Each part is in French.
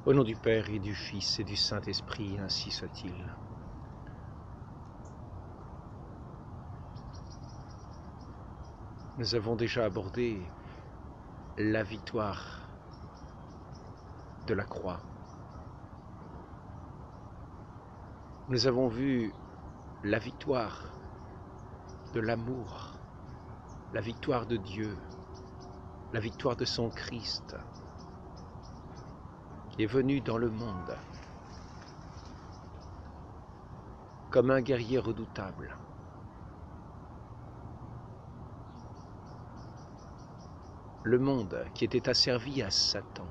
Au nom du Père et du Fils et du Saint-Esprit, ainsi soit-il. Nous avons déjà abordé la victoire de la croix. Nous avons vu la victoire de l'amour, la victoire de Dieu, la victoire de son Christ, qui est venu dans le monde comme un guerrier redoutable. Le monde qui était asservi à Satan.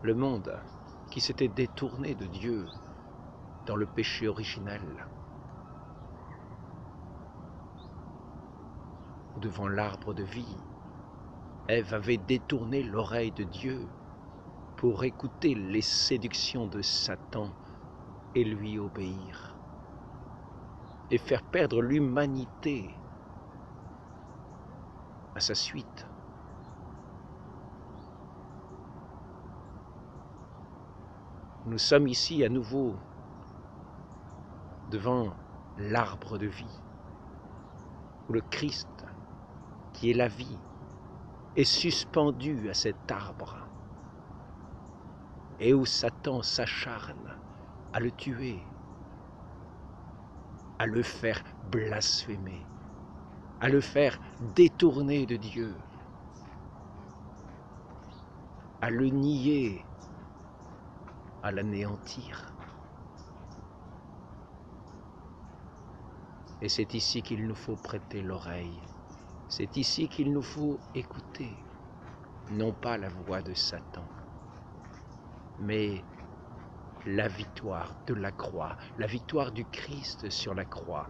Le monde qui s'était détourné de Dieu dans le péché originel. Devant l'arbre de vie, Ève avait détourné l'oreille de Dieu pour écouter les séductions de Satan et lui obéir, et faire perdre l'humanité à sa suite. Nous sommes ici à nouveau devant l'arbre de vie, où le Christ, qui est la vie, est suspendu à cet arbre, et où Satan s'acharne à le tuer, à le faire blasphémer, à le faire détourner de Dieu, à le nier, à l'anéantir. Et c'est ici qu'il nous faut prêter l'oreille. C'est ici qu'il nous faut écouter, non pas la voix de Satan, mais la victoire de la croix, la victoire du Christ sur la croix,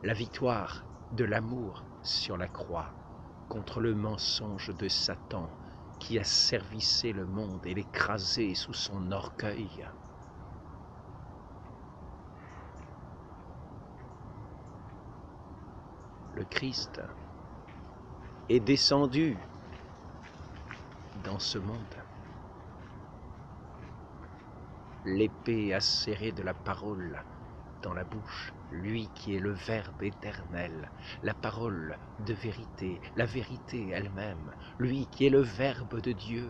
la victoire de l'amour sur la croix, contre le mensonge de Satan qui asservissait le monde et l'écrasait sous son orgueil. Le Christ est descendu dans ce monde. L'épée acérée de la parole dans la bouche, lui qui est le Verbe éternel, la parole de vérité, la vérité elle-même, lui qui est le Verbe de Dieu.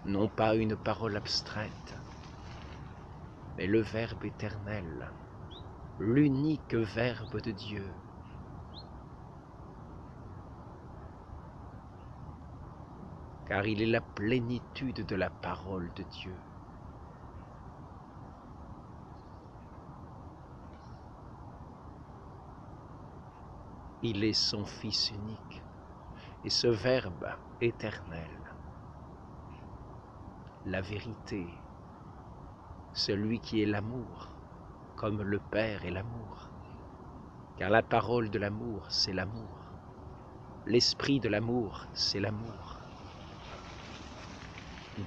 Non pas une parole abstraite, mais le Verbe éternel, l'unique Verbe de Dieu. Car il est la plénitude de la parole de Dieu. Il est son Fils unique, et ce Verbe éternel, la vérité, celui qui est l'amour, comme le Père est l'amour. Car la parole de l'amour, c'est l'amour. L'esprit de l'amour, c'est l'amour.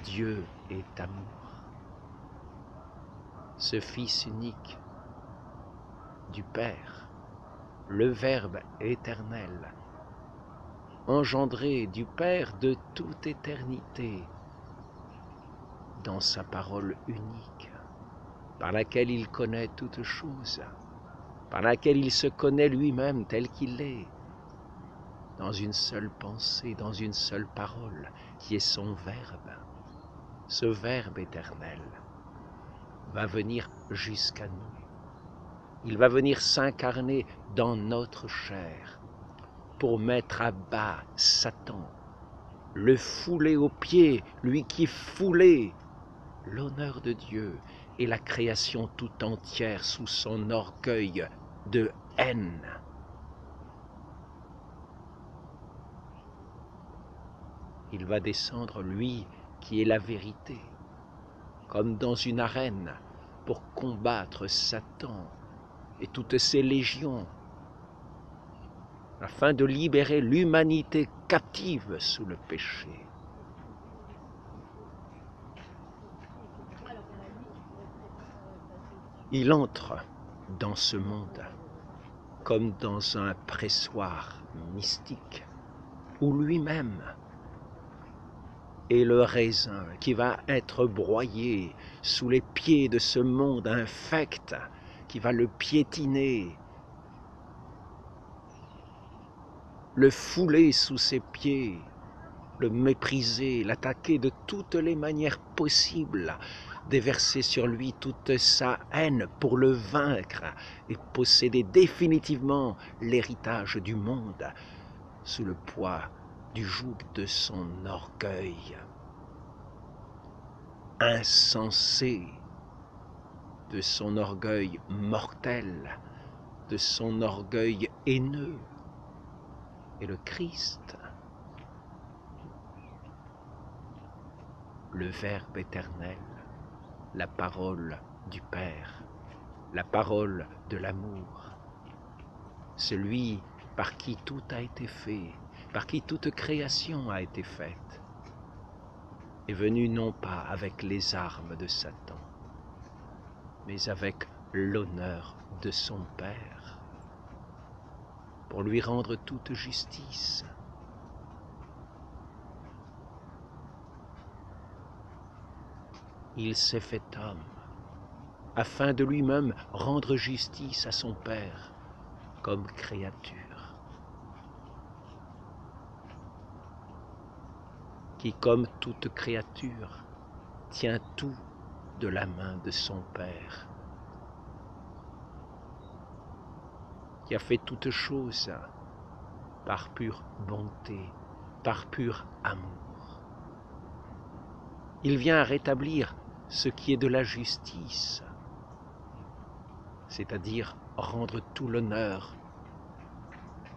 Dieu est amour. Ce Fils unique du Père, le Verbe éternel, engendré du Père de toute éternité, dans sa parole unique, par laquelle il connaît toutes choses, par laquelle il se connaît lui-même tel qu'il est, dans une seule pensée, dans une seule parole, qui est son Verbe. Ce Verbe éternel va venir jusqu'à nous. Il va venir s'incarner dans notre chair pour mettre à bas Satan, le fouler aux pieds, lui qui foulait l'honneur de Dieu et la création tout entière sous son orgueil de haine. Il va descendre, lui qui est la vérité, comme dans une arène, pour combattre Satan et toutes ses légions, afin de libérer l'humanité captive sous le péché. Il entre dans ce monde comme dans un pressoir mystique, où lui-même est le raisin qui va être broyé sous les pieds de ce monde infect, qui va le piétiner, le fouler sous ses pieds, le mépriser, l'attaquer de toutes les manières possibles, déverser sur lui toute sa haine pour le vaincre et posséder définitivement l'héritage du monde sous le poids du joug de son orgueil insensé, de son orgueil mortel, de son orgueil haineux. Et le Christ, le Verbe éternel, la parole du Père, la parole de l'amour, celui par qui tout a été fait, par qui toute création a été faite, est venu non pas avec les armes de Satan, mais avec l'honneur de son Père, pour lui rendre toute justice. Il s'est fait homme, afin de lui-même rendre justice à son Père comme créature, qui, comme toute créature, tient tout de la main de son Père, qui a fait toutes choses par pure bonté, par pur amour. Il vient rétablir ce qui est de la justice, c'est-à-dire rendre tout l'honneur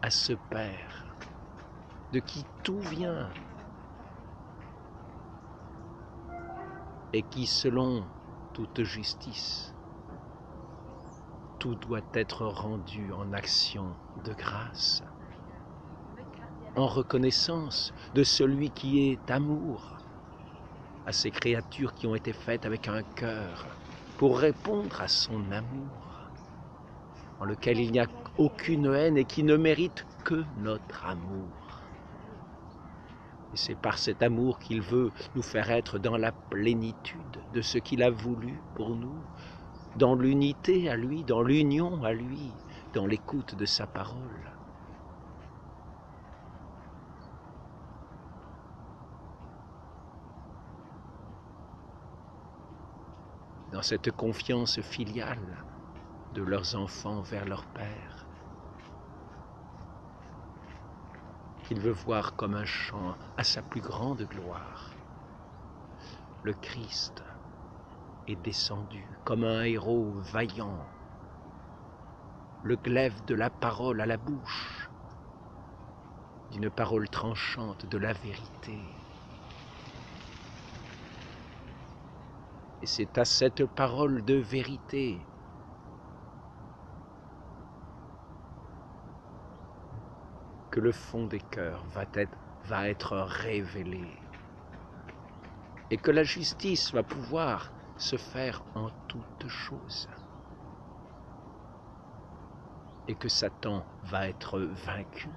à ce Père, de qui tout vient, et qui, selon toute justice, tout doit être rendu en action de grâce, en reconnaissance de celui qui est amour, à ces créatures qui ont été faites avec un cœur pour répondre à son amour, en lequel il n'y a aucune haine et qui ne mérite que notre amour. Et c'est par cet amour qu'il veut nous faire être dans la plénitude de ce qu'il a voulu pour nous, dans l'unité à lui, dans l'union à lui, dans l'écoute de sa parole. Dans cette confiance filiale de leurs enfants vers leur Père, qu'il veut voir comme un chant à sa plus grande gloire. Le Christ est descendu comme un héros vaillant, le glaive de la parole à la bouche, d'une parole tranchante de la vérité. Et c'est à cette parole de vérité que le fond des cœurs va être révélé et que la justice va pouvoir se faire en toutes choses et que Satan va être vaincu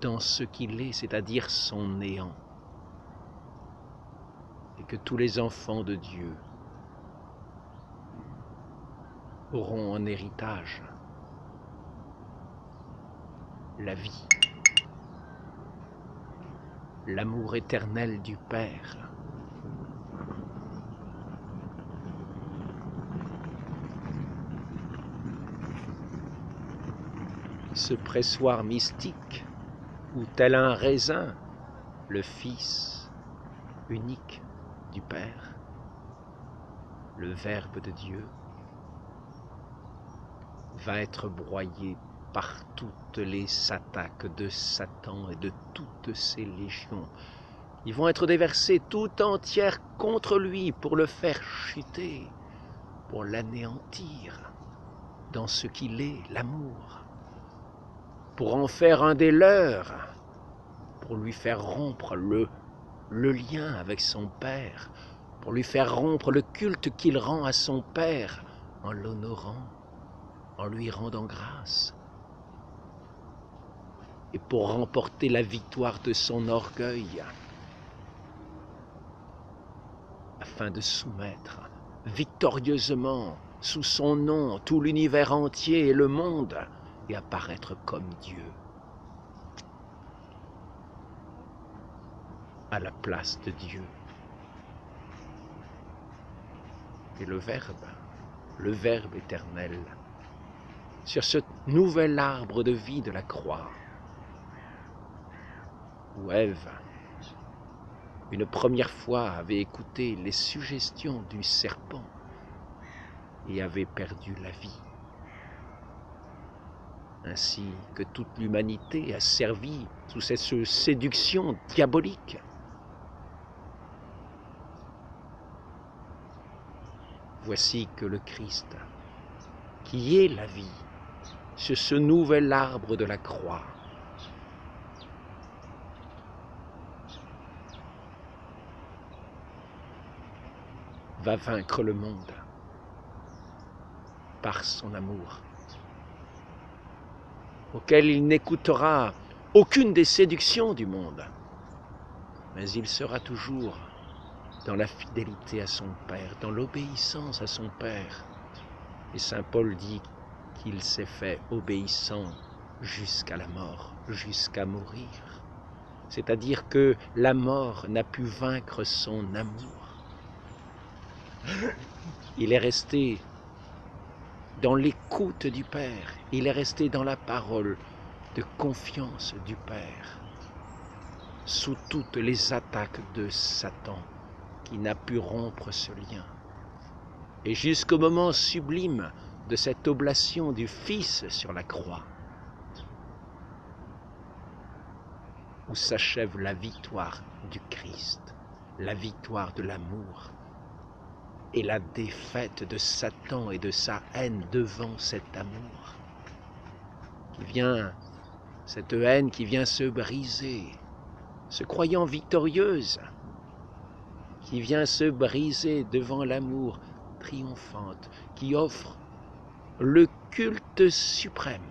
dans ce qu'il est, c'est-à-dire son néant, et que tous les enfants de Dieu auront en héritage la vie, l'amour éternel du Père, ce pressoir mystique où, tel un raisin, le Fils unique du Père, le Verbe de Dieu, va être broyé par toutes les attaques de Satan et de toutes ses légions. Ils vont être déversés tout entières contre lui pour le faire chuter, pour l'anéantir dans ce qu'il est, l'amour, pour en faire un des leurs, pour lui faire rompre le lien avec son Père, pour lui faire rompre le culte qu'il rend à son Père en l'honorant, en lui rendant grâce. Et pour remporter la victoire de son orgueil, afin de soumettre victorieusement sous son nom tout l'univers entier et le monde, et apparaître comme Dieu, à la place de Dieu. Et le Verbe éternel, sur ce nouvel arbre de vie de la croix, où Ève, une première fois, avait écouté les suggestions du serpent et avait perdu la vie, ainsi que toute l'humanité a servi sous cette séduction diabolique. Voici que le Christ, qui est la vie, sur ce nouvel arbre de la croix, va vaincre le monde par son amour, auquel il n'écoutera aucune des séductions du monde, mais il sera toujours dans la fidélité à son Père, dans l'obéissance à son Père. Et saint Paul dit qu'il s'est fait obéissant jusqu'à la mort, jusqu'à mourir. C'est-à-dire que la mort n'a pu vaincre son amour. Il est resté dans l'écoute du Père, il est resté dans la parole de confiance du Père, sous toutes les attaques de Satan, qui n'a pu rompre ce lien. Et jusqu'au moment sublime de cette oblation du Fils sur la croix, où s'achève la victoire du Christ, la victoire de l'amour, et la défaite de Satan et de sa haine devant cet amour, cette haine qui vient se briser, se croyant victorieuse, qui vient se briser devant l'amour triomphante, qui offre le culte suprême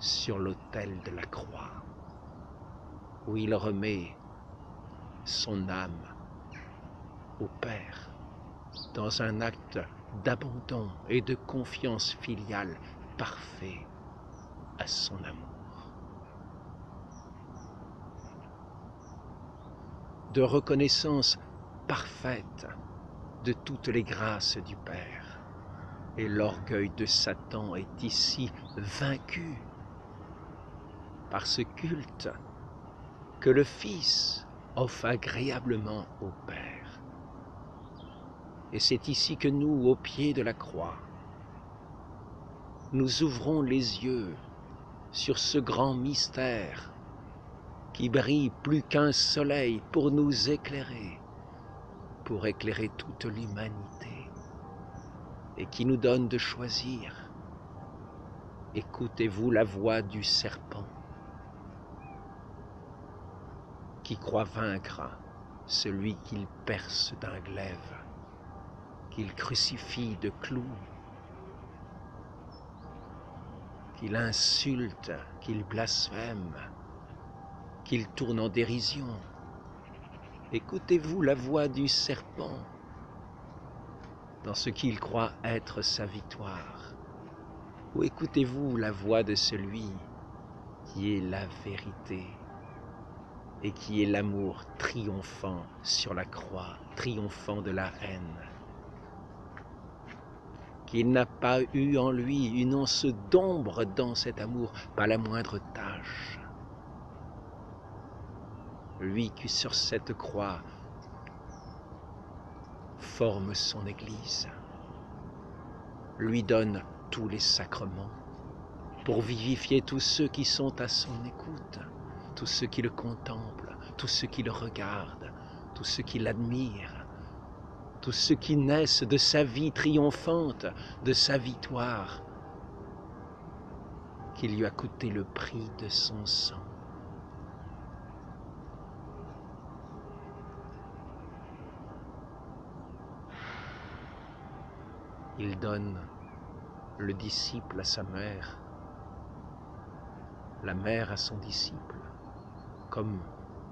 sur l'autel de la croix, où il remet son âme au Père dans un acte d'abandon et de confiance filiale parfait à son amour. De reconnaissance parfaite de toutes les grâces du Père. Et l'orgueil de Satan est ici vaincu par ce culte que le Fils offre agréablement au Père. Et c'est ici que nous, au pied de la croix, nous ouvrons les yeux sur ce grand mystère qui brille plus qu'un soleil pour nous éclairer, pour éclairer toute l'humanité, et qui nous donne de choisir. Écoutez-vous la voix du serpent qui croit vaincre celui qu'il perce d'un glaive, qu'il crucifie de clous, qu'il insulte, qu'il blasphème, qu'il tourne en dérision. Écoutez-vous la voix du serpent dans ce qu'il croit être sa victoire, ou écoutez-vous la voix de celui qui est la vérité et qui est l'amour triomphant sur la croix, triomphant de la haine, qu'il n'a pas eu en lui une once d'ombre dans cet amour, pas la moindre tache. Lui qui sur cette croix forme son Église, lui donne tous les sacrements pour vivifier tous ceux qui sont à son écoute, tous ceux qui le contemplent, tous ceux qui le regardent, tous ceux qui l'admirent, tous ceux qui naissent de sa vie triomphante, de sa victoire, qui lui a coûté le prix de son sang. Il donne le disciple à sa mère, la mère à son disciple, comme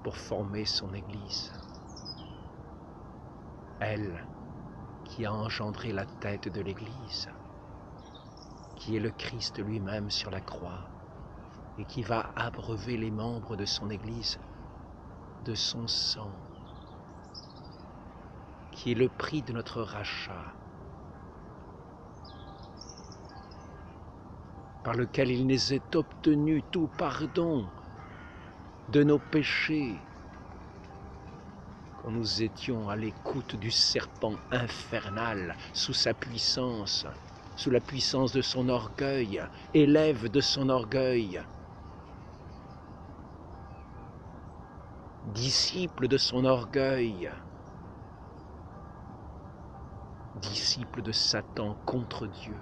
pour former son Église. Elle qui a engendré la tête de l'Église, qui est le Christ lui-même sur la croix, et qui va abreuver les membres de son Église de son sang, qui est le prix de notre rachat, par lequel il nous est obtenu tout pardon de nos péchés, quand nous étions à l'écoute du serpent infernal, sous sa puissance, sous la puissance de son orgueil, élève de son orgueil, disciple de son orgueil, disciple de Satan contre Dieu.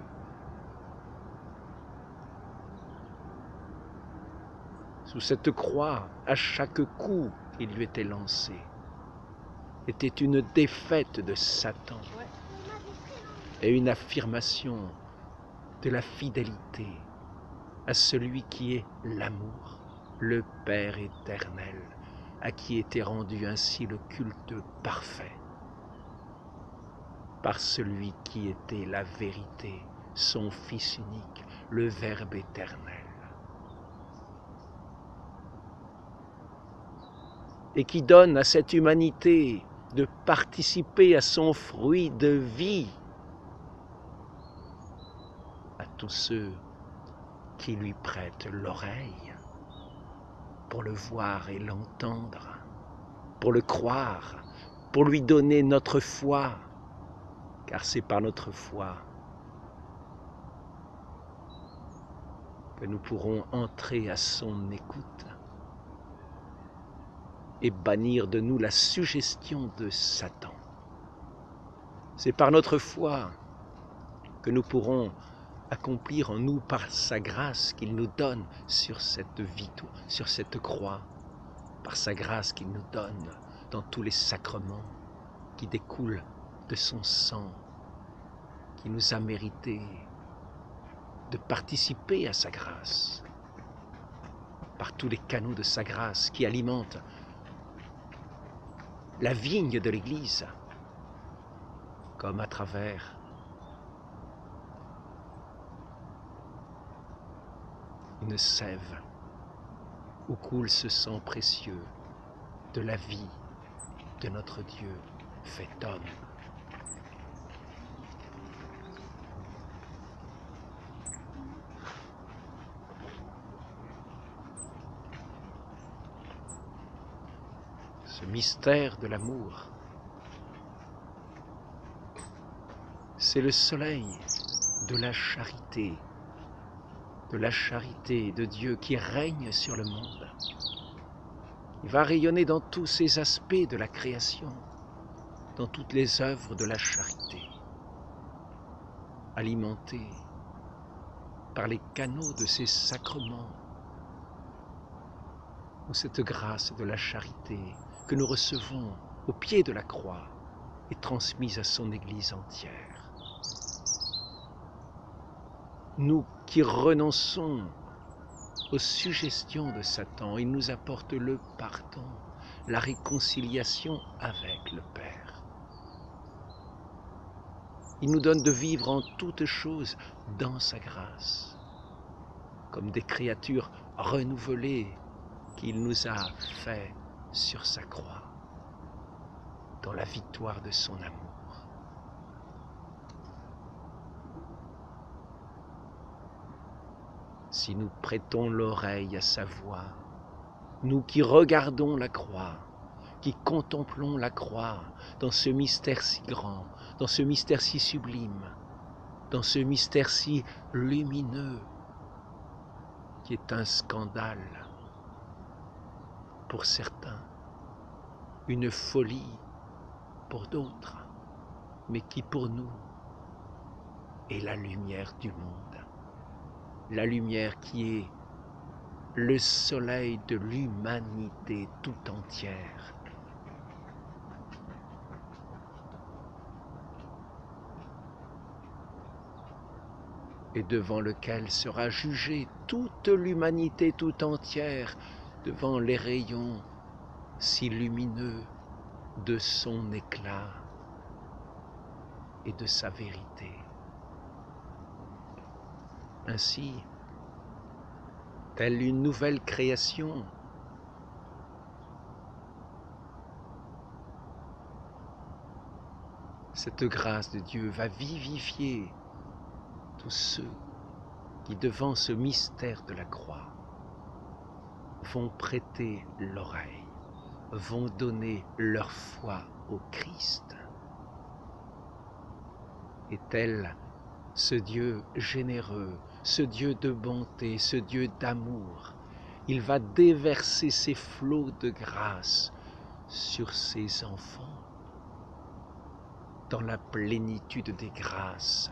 Sous cette croix, à chaque coup qui lui était lancé, était une défaite de Satan et une affirmation de la fidélité à celui qui est l'amour, le Père éternel, à qui était rendu ainsi le culte parfait, par celui qui était la vérité, son Fils unique, le Verbe éternel. Et qui donne à cette humanité de participer à son fruit de vie, à tous ceux qui lui prêtent l'oreille pour le voir et l'entendre, pour le croire, pour lui donner notre foi, car c'est par notre foi que nous pourrons entrer à son écoute et bannir de nous la suggestion de Satan. C'est par notre foi que nous pourrons accomplir en nous par sa grâce qu'il nous donne sur cette vie, sur cette croix, par sa grâce qu'il nous donne dans tous les sacrements qui découlent de son sang, qui nous a mérité de participer à sa grâce, par tous les canaux de sa grâce qui alimentent la vigne de l'Église, comme à travers une sève où coule ce sang précieux de la vie de notre Dieu fait homme. Ce mystère de l'amour, c'est le soleil de la charité de Dieu qui règne sur le monde. Il va rayonner dans tous ces aspects de la création, dans toutes les œuvres de la charité, alimenté par les canaux de ces sacrements, où cette grâce de la charité que nous recevons au pied de la croix est transmise à son Église entière. Nous qui renonçons aux suggestions de Satan, il nous apporte le pardon, la réconciliation avec le Père. Il nous donne de vivre en toutes choses dans sa grâce, comme des créatures renouvelées qu'il nous a fait sur sa croix, dans la victoire de son amour. Si nous prêtons l'oreille à sa voix, nous qui regardons la croix, qui contemplons la croix dans ce mystère si grand, dans ce mystère si sublime, dans ce mystère si lumineux, qui est un scandale pour certains, une folie pour d'autres, mais qui pour nous est la lumière du monde, la lumière qui est le soleil de l'humanité tout entière. et devant lequel sera jugée toute l'humanité tout entière devant les rayons si lumineux de son éclat et de sa vérité. Ainsi, telle une nouvelle création, cette grâce de Dieu va vivifier tous ceux qui, devant ce mystère de la croix, vont prêter l'oreille, vont donner leur foi au Christ. Et tel ce Dieu généreux, ce Dieu de bonté, ce Dieu d'amour, il va déverser ses flots de grâce sur ses enfants dans la plénitude des grâces.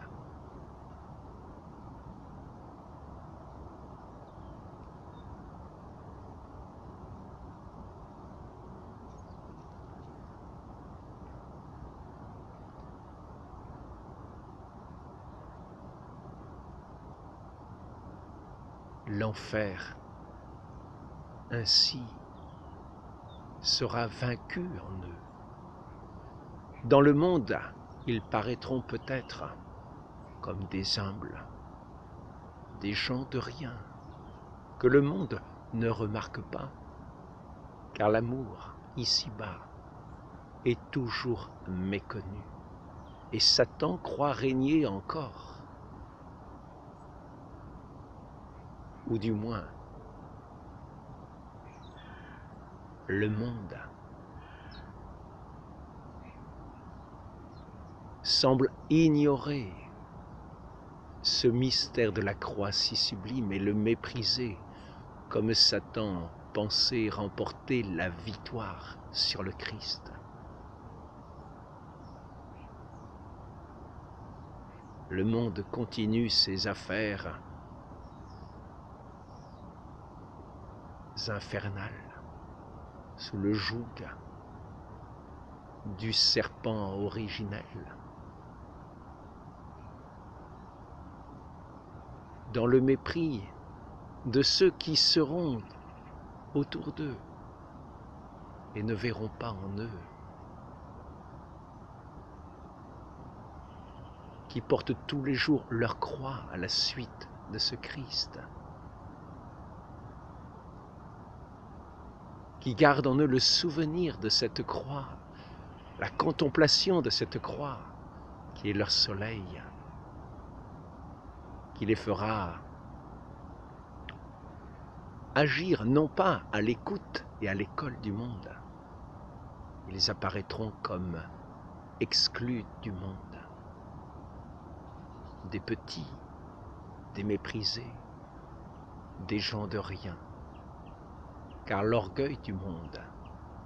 L'enfer, ainsi, sera vaincu en eux. Dans le monde, ils paraîtront peut-être comme des humbles, des gens de rien, que le monde ne remarque pas, car l'amour, ici-bas, est toujours méconnu, et Satan croit régner encore, ou du moins, le monde semble ignorer ce mystère de la croix si sublime et le mépriser, comme Satan pensait remporter la victoire sur le Christ. Le monde continue ses affaires infernales sous le joug du serpent originel. Dans le mépris de ceux qui seront autour d'eux et ne verront pas en eux, qui portent tous les jours leur croix à la suite de ce Christ, qui gardent en eux le souvenir de cette croix, la contemplation de cette croix, qui est leur soleil, qui les fera agir non pas à l'écoute et à l'école du monde. Ils apparaîtront comme exclus du monde, des petits, des méprisés, des gens de rien, car l'orgueil du monde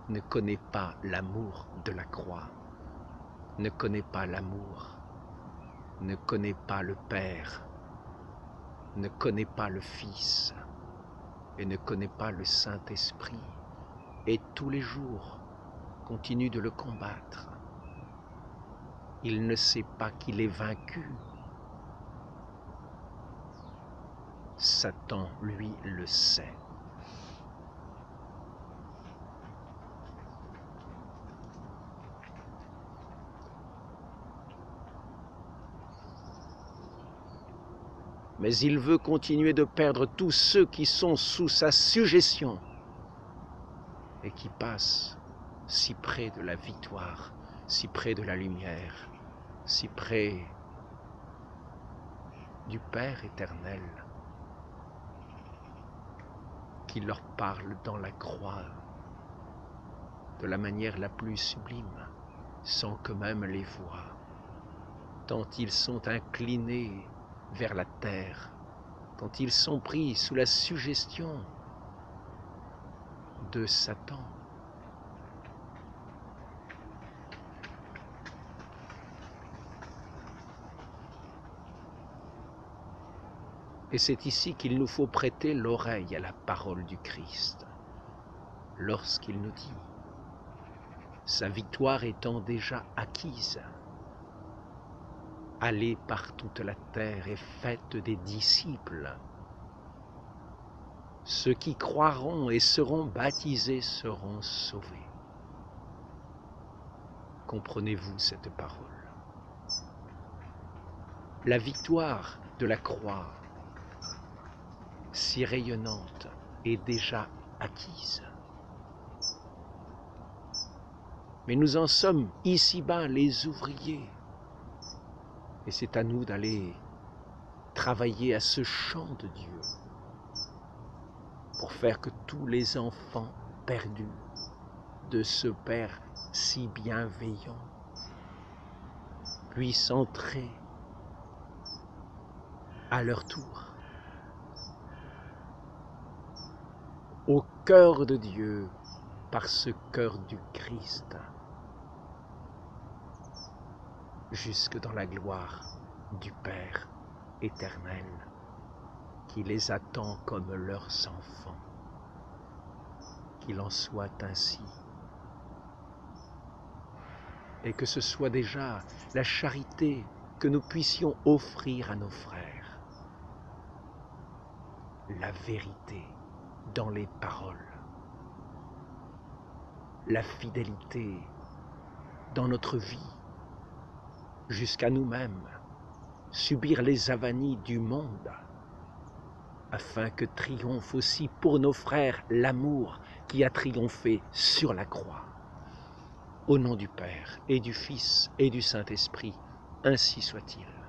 ne connaît pas l'amour de la croix, ne connaît pas l'amour, ne connaît pas le Père, ne connaît pas le Fils et ne connaît pas le Saint-Esprit, et tous les jours continue de le combattre. Il ne sait pas qu'il est vaincu. Satan, lui, le sait. Mais il veut continuer de perdre tous ceux qui sont sous sa suggestion et qui passent si près de la victoire, si près de la lumière, si près du Père éternel, qui leur parle dans la croix de la manière la plus sublime, sans qu'eux-mêmes les voient, tant ils sont inclinés vers la terre, tant ils sont pris sous la suggestion de Satan. Et c'est ici qu'il nous faut prêter l'oreille à la parole du Christ, lorsqu'il nous dit, sa victoire étant déjà acquise, allez par toute la terre et faites des disciples. Ceux qui croiront et seront baptisés seront sauvés. Comprenez-vous cette parole? La victoire de la croix, si rayonnante, est déjà acquise. Mais nous en sommes ici-bas les ouvriers. Et c'est à nous d'aller travailler à ce champ de Dieu pour faire que tous les enfants perdus de ce Père si bienveillant puissent entrer à leur tour au cœur de Dieu par ce cœur du Christ, jusque dans la gloire du Père éternel qui les attend comme leurs enfants. Qu'il en soit ainsi. Et que ce soit déjà la charité que nous puissions offrir à nos frères. La vérité dans les paroles. La fidélité dans notre vie, jusqu'à nous-mêmes, subir les avanies du monde, afin que triomphe aussi pour nos frères l'amour qui a triomphé sur la croix. Au nom du Père et du Fils et du Saint-Esprit, ainsi soit-il.